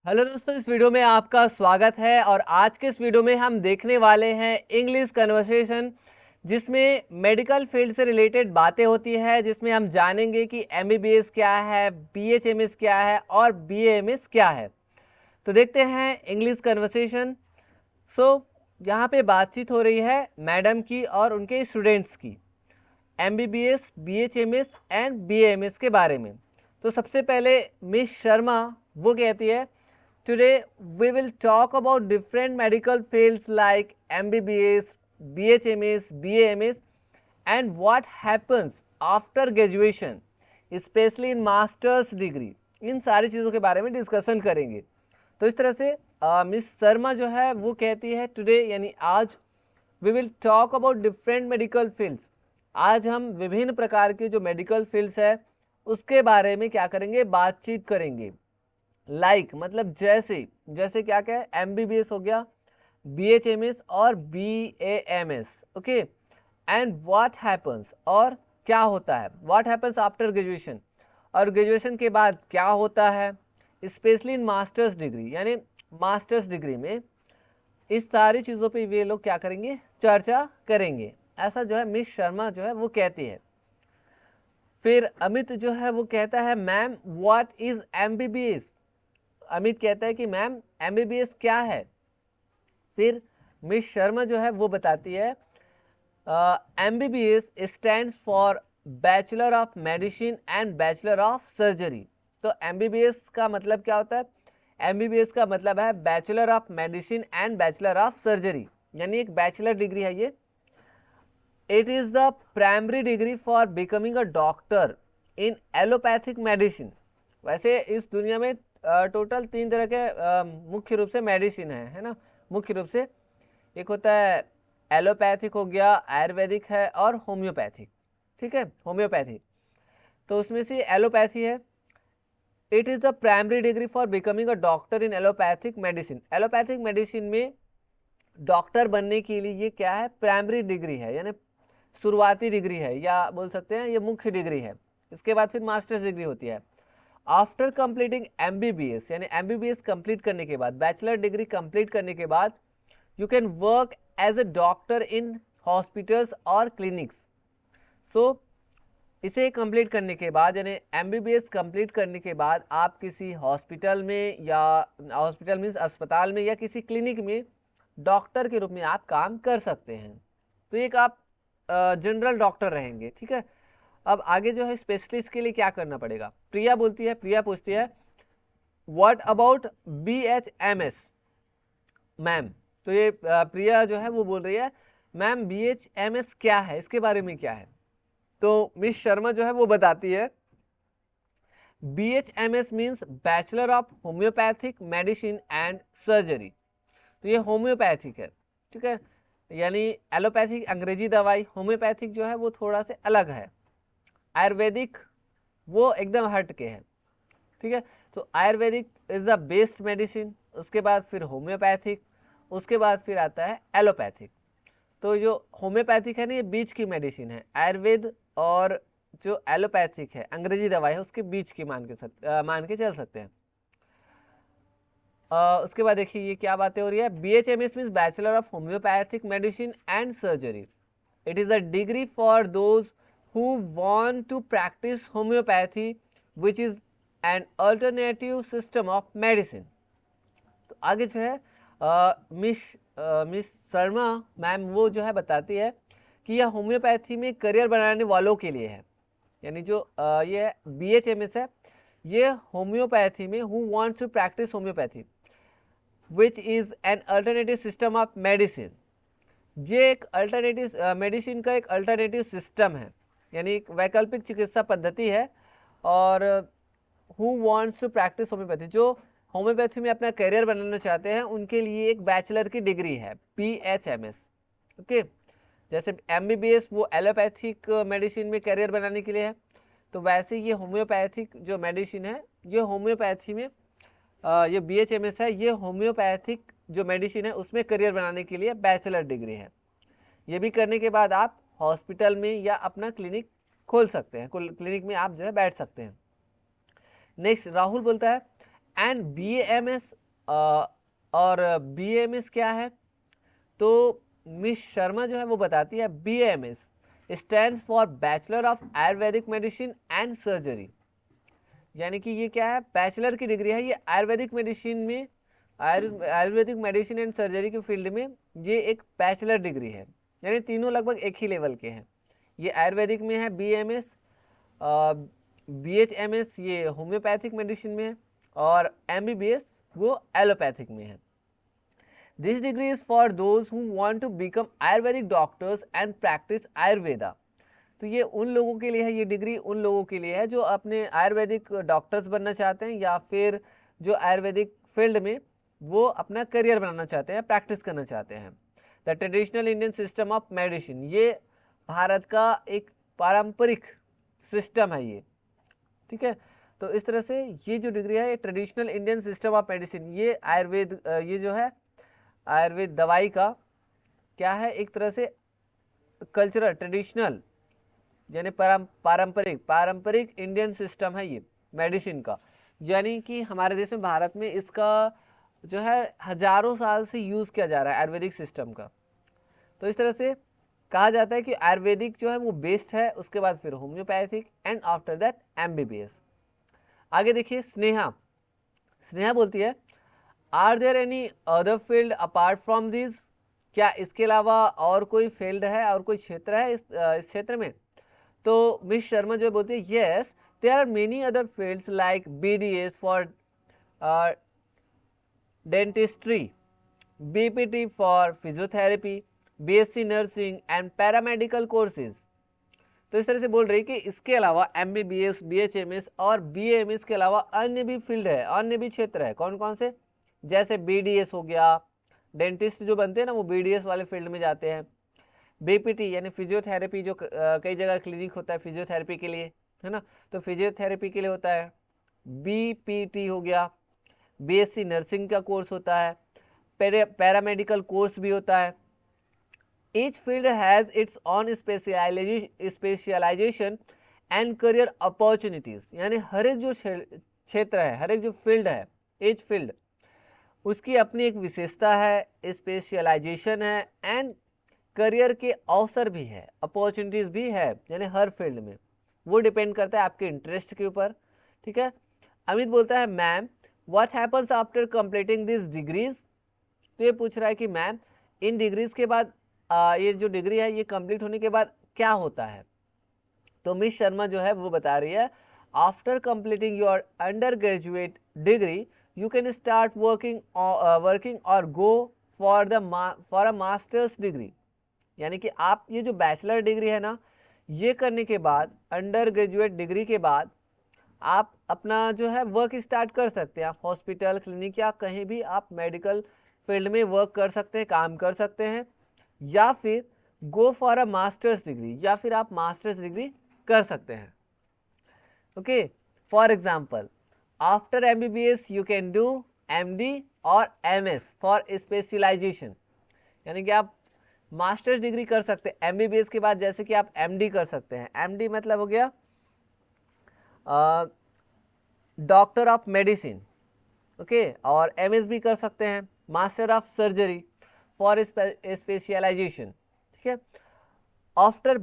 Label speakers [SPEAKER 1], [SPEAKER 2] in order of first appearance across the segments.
[SPEAKER 1] Hello दोस्तों, इस video में आपका स्वागत है। और आज के इस वीडियो में हम देखने वाले हैं इंग्लिश कन्वर्सेशन, जिसमें मेडिकल फील्ड से रिलेटेड बातें होती है, जिसमें हम जानेंगे कि एमबीबीएस क्या है, बीएचएमएस क्या है और बीएएमएस क्या है। तो देखते हैं इंग्लिश कन्वर्सेशन। यहाँ पे बातचीत हो रही है मैडम की और उनके स्टूडेंट्स की, एमबीबीएस, बीएचएमएस एंड बीएएमएस के बारे में। तो सबसे पहले मिस शर्मा वो कहती है, today we will talk about different medical fields like MBBS, BHMS, BAMS and what happens after graduation, specially in masters degree. इन सारी चीज़ों के बारे में डिस्कशन करेंगे। तो इस तरह से मिस शर्मा जो है वो कहती है टुडे यानी आज, we will talk about different medical fields, आज हम विभिन्न प्रकार के जो मेडिकल फील्ड्स है उसके बारे में क्या करेंगे, बातचीत करेंगे। लाइक मतलब जैसे, जैसे क्या क्या है, एमबीबीएस हो गया, बीएचएमएस और BAMS. Okay, and what happens, और क्या होता है, व्हाट हैपन्स आफ्टर ग्रेजुएशन, और ग्रेजुएशन के बाद क्या होता है, स्पेशली इन मास्टर्स डिग्री, यानी मास्टर्स डिग्री में इस सारी चीज़ों पे वे लोग क्या करेंगे, चर्चा करेंगे। ऐसा जो है मिस शर्मा जो है वो कहती है। फिर अमित जो है वो कहता है, ma'am what is MBBS. Amit कहता है कि मैम एमबीबीएस क्या है। फिर मिस शर्मा जो है वो बताती है, MBBS stands for bachelor of medicine and bachelor of surgery. तो एमबीबीएस का मतलब क्या होता है, एमबीबीएस का मतलब है bachelor of medicine and bachelor of surgery, यानी एक बैचलर डिग्री है ये। It is the primary decree for becoming a doctor in allopathic medicine. वैसे इस दुनिया में टोटल 3 तरह के मुख्य रूप से मेडिसिन है ना, मुख्य रूप से। एक होता है एलोपैथिक, हो गया आयुर्वेदिक है, और होम्योपैथिक। ठीक है, होम्योपैथी। तो उसमें से एलोपैथी है। It is the primary decree for becoming a doctor in allopathic medicine. Allopathic medicine में डॉक्टर बनने के लिए ये क्या है, प्राइमरी डिग्री है, यानी शुरुआती डिग्री है, या बोल सकते हैं ये मुख्य डिग्री है। इसके बाद फिर मास्टर्स डिग्री होती है। आफ्टर कंप्लीटिंग एमबीबीएस, यानी एमबीबीएस कंप्लीट करने के बाद, बैचलर डिग्री कंप्लीट करने के बाद, you can work as a doctor in hospitals और क्लिनिक्स। सो इसे कंप्लीट करने के बाद, यानी एमबीबीएस कंप्लीट करने के बाद आप किसी हॉस्पिटल में, या हॉस्पिटल मीन्स अस्पताल में, या किसी क्लिनिक में डॉक्टर के रूप में आप काम कर सकते हैं। तो एक आप जनरल डॉक्टर रहेंगे। ठीक है, अब आगे जो है स्पेशलिस्ट के लिए क्या करना पड़ेगा। प्रिया बोलती है, प्रिया पूछती है, व्हाट अबाउट बीएचएमएस मैम। तो ये प्रिया जो है वो बोल रही है, मैम बीएचएमएस क्या है, इसके बारे में क्या है। तो मिस शर्मा जो है वो बताती है, BHMS means bachelor of homeopathic medicine and surgery. तो ये होम्योपैथिक है। ठीक है, यानी एलोपैथिक अंग्रेजी दवाई, होम्योपैथिक जो है वो थोड़ा से अलग है, आयुर्वेदिक वो एकदम हट के है। ठीक है, तो Ayurvedic is the best medicine, उसके बाद फिर होम्योपैथिक, उसके बाद फिर आता है एलोपैथिक। तो जो होम्योपैथिक है ना, ये बीच की मेडिसिन है। आयुर्वेद और जो एलोपैथिक है अंग्रेजी दवाई है, उसके बीच की मान के चल सकते हैं। उसके बाद देखिए ये क्या बातें हो रही है, BHMS means bachelor of homeopathic medicine and surgery. It is a degree for those who want to practice homeopathy which is an alternative system of medicine. तो आगे जो है मिस शर्मा मैम वो जो है बताती है कि यह होम्योपैथी में करियर बनाने वालों के लिए है। यानी जो ये बीएचएमएस है, ये होम्योपैथी में who wants to practice homeopathy which is an alternative system of medicine. ये एक अल्टरनेटिव मेडिसिन का एक अल्टरनेटिव सिस्टम है, यानी एक वैकल्पिक चिकित्सा पद्धति है। और who wants to practice homeopathy, जो होम्योपैथी में अपना करियर बनाना चाहते हैं, उनके लिए एक बैचलर की डिग्री है बीएचएमएस। ओके, जैसे एमबीबीएस वो एलोपैथिक मेडिसिन में करियर बनाने के लिए है, तो वैसे ये होम्योपैथिक जो मेडिसिन है, ये होम्योपैथी में ये बीएचएमएस है, ये होम्योपैथिक जो मेडिसिन है उसमें करियर बनाने के लिए बैचलर डिग्री है। ये भी करने के बाद आप हॉस्पिटल में या अपना क्लिनिक खोल सकते हैं, क्लिनिक में आप जो है बैठ सकते हैं। नेक्स्ट राहुल बोलता है, एंड BAMS और BAMS क्या है, तो मिस शर्मा जो है वो बताती है BAMS stands for bachelor of Ayurvedic medicine and surgery, यानी कि ये क्या है, बैचलर की डिग्री है, ये आयुर्वेदिक मेडिसिन में, आयुर्वेदिक मेडिसिन एंड सर्जरी के फील्ड में ये एक बैचलर डिग्री है, यानी तीनों लगभग एक ही लेवल के हैं। ये आयुर्वेदिक में है BAMS, BHMS ये होम्योपैथिक मेडिसिन में है, और MBBS वो एलोपैथिक में है। This degree is for those who want to become Ayurvedic doctors and practice Ayurveda. तो ये उन लोगों के लिए है, ये डिग्री उन लोगों के लिए है जो अपने आयुर्वेदिक डॉक्टर्स बनना चाहते हैं या फिर जो आयुर्वेदिक फील्ड में वो अपना करियर बनाना चाहते हैं, प्रैक्टिस करना चाहते हैं। The traditional Indian system of medicine, ये भारत का एक पारंपरिक सिस्टम है ये, ठीक है। तो इस तरह से ये जो डिग्री है, ये traditional Indian system of medicine, ये आयुर्वेद, ये जो है आयुर्वेद दवाई का क्या है, एक तरह से कल्चरल ट्रेडिशनल यानी पारंपरिक इंडियन सिस्टम है ये मेडिसिन का, यानी कि हमारे देश में भारत में इसका जो है हजारों साल से यूज किया जा रहा है आयुर्वेदिक सिस्टम का। तो इस तरह से कहा जाता है कि आयुर्वेदिक जो है वो बेस्ट है, उसके बाद फिर homeopathic and after that MBBS। आगे देखिए स्नेहा बोलती है are there any other field apart from this, क्या इसके अलावा और कोई फील्ड है और कोई क्षेत्र है इस क्षेत्र में। तो मिस शर्मा जो बोलती है yes there are many other fields like BDS for dentistry, BPT for physiotherapy, BSc nursing and paramedical courses. तो इस तरह से बोल रही है कि इसके अलावा MBBS, BHMS और BAMS के अलावा अन्य भी फील्ड है, अन्य भी क्षेत्र है। कौन कौन से, जैसे BDS हो गया, डेंटिस्ट जो बनते हैं ना वो BDS वाले फील्ड में जाते हैं। BPT यानी फिजियोथेरेपी, जो कई जगह क्लिनिक होता है फिजियोथेरेपी के लिए, है ना, तो फिजियोथेरेपी के लिए होता है। BPT हो गया, BSc नर्सिंग का कोर्स होता है, पैरामेडिकल कोर्स भी होता है। Each field has its own specialization and career opportunities, यानी हर एक जो क्षेत्र है, हर एक जो फील्ड है, each फील्ड उसकी अपनी एक विशेषता है, स्पेशलाइजेशन है एंड करियर के अवसर भी है, अपॉर्चुनिटीज भी है, यानी हर फील्ड में वो डिपेंड करता है आपके इंटरेस्ट के ऊपर, ठीक है। अमित बोलता है ma'am what happens after completing this degrees. तो ये पूछ रहा है कि मैम इन डिग्रीज के बाद ये जो डिग्री है ये कंप्लीट होने के बाद क्या होता है। तो मिस शर्मा जो है वो बता रही है after completing your undergraduate degree you can start working or go for a masters degree, यानी कि आप ये जो बैचलर डिग्री है ना, ये करने के बाद अंडर ग्रेजुएट डिग्री के बाद आप अपना जो है वर्क स्टार्ट कर सकते हैं। आप हॉस्पिटल, क्लिनिक या कहीं भी आप मेडिकल फील्ड में वर्क कर सकते हैं, काम कर सकते हैं, या फिर गो फॉर अ मास्टर्स डिग्री, या फिर आप मास्टर्स डिग्री कर सकते हैं। Okay, for example after MBBS you can do MD और MS फॉर स्पेशलाइजेशन, यानी कि आप मास्टर्स डिग्री कर सकते हैं MBBS के बाद, जैसे कि आप MD कर सकते हैं। MD मतलब हो गया डॉक्टर ऑफ मेडिसिन, ओके, और MS भी कर सकते हैं master of surgery for specialization, ठीक है। आफ्टर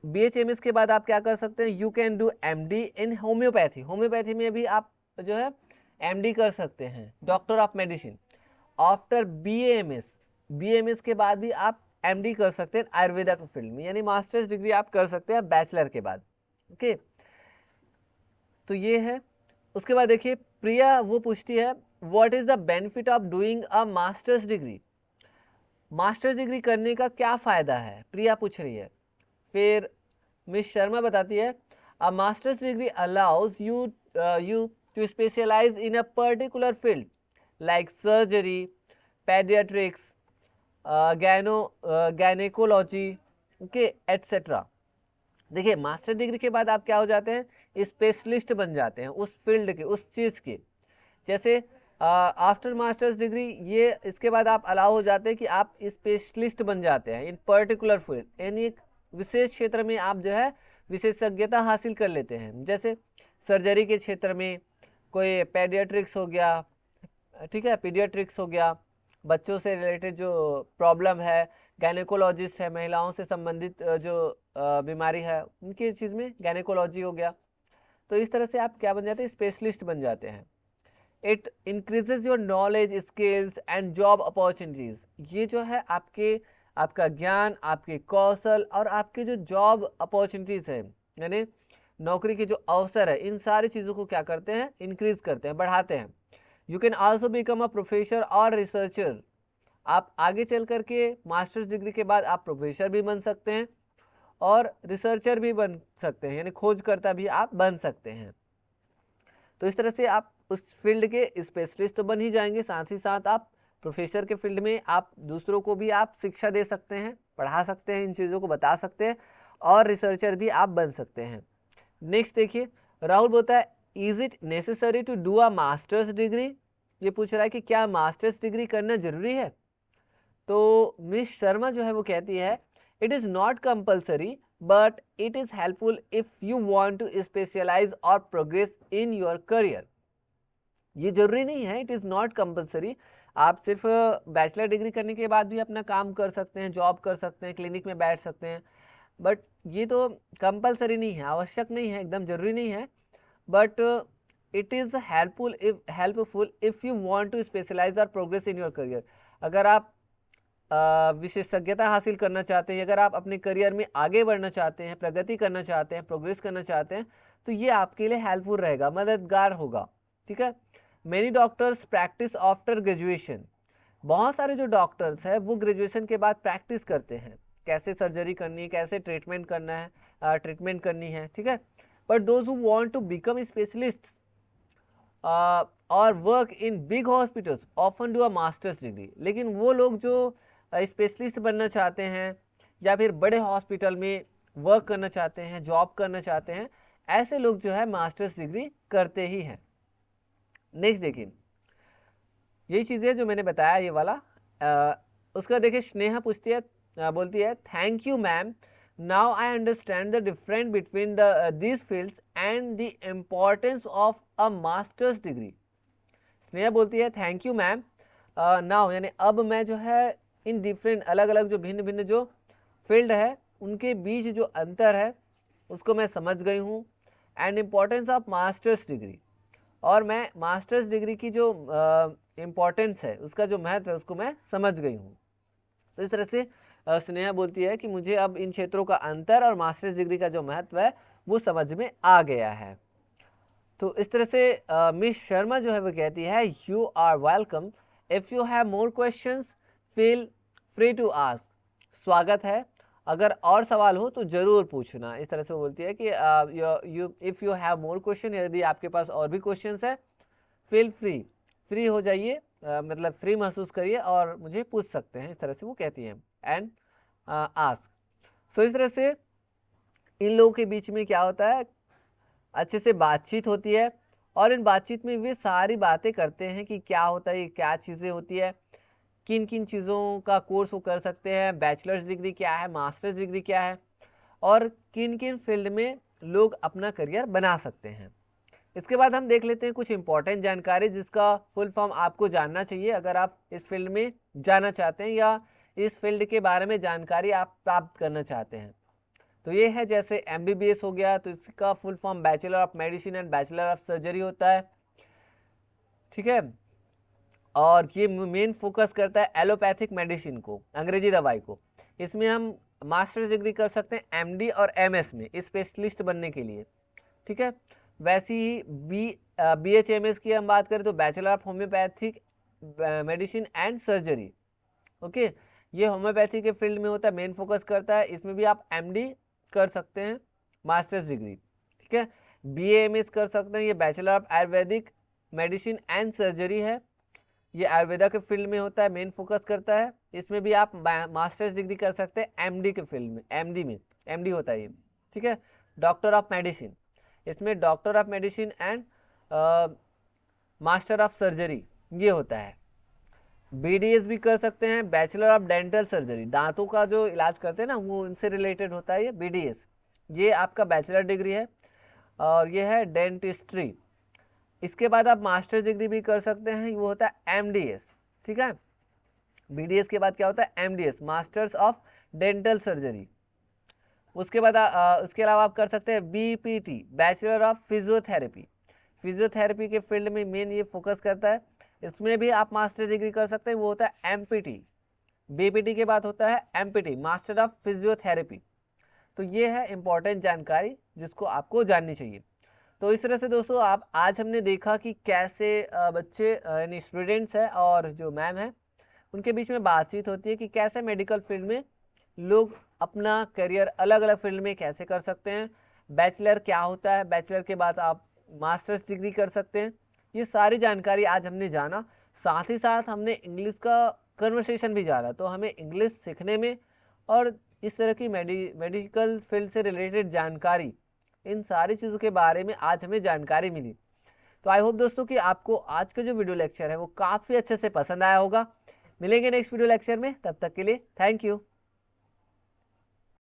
[SPEAKER 1] BHMS के बाद आप क्या कर सकते हैं, you can do MD in homeopathy, homeopathy में भी आप जो है MD कर सकते हैं, doctor of medicine. After BAMS के बाद भी आप MD कर सकते हैं आयुर्वेदा के फील्ड में, यानी मास्टर्स डिग्री आप कर सकते हैं बैचलर के बाद, ओके। तो ये है। उसके बाद देखिए प्रिया वो पूछती है what is the benefit of doing a masters degree, masters degree करने का क्या फायदा है, प्रिया पूछ रही है। फिर मिस शर्मा बताती है a masters degree allows you to specialise in a particular field like surgery, paediatrics, gynaecology, okay, etcetera. देखिए मास्टर डिग्री के बाद आप क्या हो जाते हैं, स्पेशलिस्ट बन जाते हैं उस फील्ड के, उस चीज़ के। जैसे आफ्टर मास्टर्स डिग्री ये इसके बाद आप अलाउ हो जाते हैं कि आप स्पेशलिस्ट बन जाते हैं इन पर्टिकुलर फील्ड, यानी एक विशेष क्षेत्र में आप जो है विशेषज्ञता हासिल कर लेते हैं। जैसे सर्जरी के क्षेत्र में, कोई पेडियाट्रिक्स हो गया, ठीक है, पीडियाट्रिक्स हो गया, बच्चों से रिलेटेड जो प्रॉब्लम है, गायनेकोलॉजिस्ट है, महिलाओं से संबंधित जो बीमारी है उनकी चीज़ में गायनेकोलॉजी हो गया। तो इस तरह से आप क्या बन जाते हैं, स्पेशलिस्ट बन जाते हैं। It increases your knowledge, skills and job opportunities. ये जो है आपका ज्ञान, आपके कौशल और आपके जो जॉब अपॉर्चुनिटीज है, यानी नौकरी के जो अवसर है, इन सारी चीज़ों को क्या करते हैं, इंक्रीज करते हैं, बढ़ाते हैं। You can also become a professor और रिसर्चर। आप आगे चल करके मास्टर्स डिग्री के बाद आप प्रोफेसर भी बन सकते हैं और रिसर्चर भी बन सकते हैं, यानी खोजकर्ता भी आप बन सकते हैं। तो इस तरह से आप उस फील्ड के स्पेशलिस्ट तो बन ही जाएंगे, साथ ही साथ आप प्रोफेसर के फील्ड में आप दूसरों को भी आप शिक्षा दे सकते हैं, पढ़ा सकते हैं, इन चीज़ों को बता सकते हैं और रिसर्चर भी आप बन सकते हैं। नेक्स्ट देखिए, राहुल बोलता है is it necessary to do a masters degree. ये पूछ रहा है कि क्या मास्टर्स डिग्री करना जरूरी है। तो मिस शर्मा जो है वो कहती है it is not compulsory but it is helpful if you want to specialise और प्रोग्रेस इन योर करियर। ये जरूरी नहीं है, इट इज़ नॉट कंपल्सरी। आप सिर्फ बैचलर डिग्री करने के बाद भी अपना काम कर सकते हैं, जॉब कर सकते हैं, क्लिनिक में बैठ सकते हैं, बट ये तो कंपल्सरी नहीं है, आवश्यक नहीं है, एकदम जरूरी नहीं है। But it is helpful if you want to specialise और प्रोग्रेस इन योर करियर। अगर आप विशेषज्ञता हासिल करना चाहते हैं, अगर आप अपने करियर में आगे बढ़ना चाहते हैं, प्रगति करना चाहते हैं, प्रोग्रेस करना चाहते हैं, तो ये आपके लिए हेल्पफुल रहेगा, मददगार होगा। ठीक है। Many doctors practice after graduation. बहुत सारे जो डॉक्टर्स हैं वो ग्रेजुएशन के बाद प्रैक्टिस करते हैं, कैसे सर्जरी करनी है, कैसे ट्रीटमेंट करना है, ट्रीटमेंट करनी है। ठीक है। But those who want to become specialist or work in big hospitals often do a masters degree. लेकिन वो लोग जो स्पेशलिस्ट बनना चाहते हैं या फिर बड़े हॉस्पिटल में वर्क करना चाहते हैं, जॉब करना चाहते हैं, ऐसे लोग जो है मास्टर्स डिग्री करते ही हैं। नेक्स्ट देखिए, यही चीज़ें जो मैंने बताया ये वाला। उसका देखिए, स्नेहा पूछती है, बोलती है thank you ma'am, now I understand the difference between these fields and the importance of a masters degree. Sneha बोलती है थैंक यू मैम, नाउ यानी अब मैं जो है इन डिफरेंट अलग अलग जो भिन्न भिन्न जो फील्ड है उनके बीच जो अंतर है उसको मैं समझ गई हूँ, and importance of masters degree, और मैं मास्टर्स डिग्री की जो इम्पोर्टेंस है, उसका जो महत्व है, उसको मैं समझ गई हूँ। तो इस तरह से स्नेहा बोलती है कि मुझे अब इन क्षेत्रों का अंतर और मास्टर्स डिग्री का जो महत्व है वो समझ में आ गया है। तो इस तरह से मिस शर्मा जो है वो कहती है you are welcome, if you have more questions feel free to ask. स्वागत है, अगर और सवाल हो तो ज़रूर पूछना। इस तरह से वो बोलती है कि if you have more question, यदि आपके पास और भी क्वेश्चंस है, फील फ्री हो जाइए, मतलब फ्री महसूस करिए और मुझे पूछ सकते हैं। इस तरह से वो कहती हैं, एंड आस्क। सो इस तरह से इन लोगों के बीच में क्या होता है, अच्छे से बातचीत होती है और इन बातचीत में वे सारी बातें करते हैं कि क्या होता है, क्या चीज़ें होती है, किन किन चीज़ों का कोर्स वो कर सकते हैं, बैचलर्स डिग्री क्या है, मास्टर्स डिग्री क्या है, और किन किन फील्ड में लोग अपना करियर बना सकते हैं। इसके बाद हम देख लेते हैं कुछ इंपॉर्टेंट जानकारी जिसका फुल फॉर्म आपको जानना चाहिए अगर आप इस फील्ड में जाना चाहते हैं या इस फील्ड के बारे में जानकारी आप प्राप्त करना चाहते हैं। तो ये है, जैसे MBBS हो गया तो इसका full form bachelor of medicine and bachelor of surgery होता है। ठीक है। और ये मेन फोकस करता है एलोपैथिक मेडिसिन को, अंग्रेजी दवाई को। इसमें हम मास्टर्स डिग्री कर सकते हैं MD और MS में, स्पेशलिस्ट बनने के लिए। ठीक है। वैसे ही BHMS की हम बात करें तो bachelor of homeopathic medicine and surgery. Okay, ये होम्योपैथी के फील्ड में होता है, मेन फोकस करता है। इसमें भी आप MD कर सकते हैं, मास्टर्स डिग्री। ठीक है। BAMS कर सकते हैं, ये bachelor of Ayurvedic medicine and surgery है, ये आयुर्वेदा के फील्ड में होता है, मेन फोकस करता है। इसमें भी आप मास्टर्स डिग्री कर सकते हैं MD के फील्ड में, MD होता है ये। ठीक है। डॉक्टर ऑफ मेडिसिन, इसमें doctor of medicine and master of surgery ये होता है। BDS भी कर सकते हैं, बैचलर ऑफ डेंटल सर्जरी, दांतों का जो इलाज करते हैं ना वो उनसे रिलेटेड होता है ये BDS, ये आपका बैचलर डिग्री है। और ये है डेंटिस्ट्री, इसके बाद आप मास्टर डिग्री भी कर सकते हैं, वो होता है MDS, ठीक है। BDS के बाद क्या होता है MDS, masters of dental surgery. उसके बाद उसके अलावा आप कर सकते हैं BPT, bachelor of physiotherapy. Physiotherapy के फील्ड में मेन ये फोकस करता है, इसमें भी आप मास्टर डिग्री कर सकते हैं, वो होता है MPT। BPT के बाद होता है MPT, मास्टर ऑफ फिजियोथेरेपी। तो ये है इंपॉर्टेंट जानकारी जिसको आपको जाननी चाहिए। तो इस तरह से दोस्तों आप आज हमने देखा कि कैसे बच्चे यानी स्टूडेंट्स हैं और जो मैम है उनके बीच में बातचीत होती है कि कैसे मेडिकल फील्ड में लोग अपना करियर अलग अलग फील्ड में कैसे कर सकते हैं, बैचलर क्या होता है, बैचलर के बाद आप मास्टर्स डिग्री कर सकते हैं। ये सारी जानकारी आज हमने जाना, साथ ही साथ हमने इंग्लिश का कन्वर्सेशन भी जाना। तो हमें इंग्लिश सीखने में और इस तरह की मेडिकल फील्ड से रिलेटेड जानकारी, इन सारी चीज़ों के बारे में आज हमें जानकारी मिली। तो आई होप दोस्तों कि आपको आज का जो वीडियो लेक्चर है वो काफ़ी अच्छे से पसंद आया होगा। मिलेंगे नेक्स्ट वीडियो लेक्चर में, तब तक के लिए थैंक यू।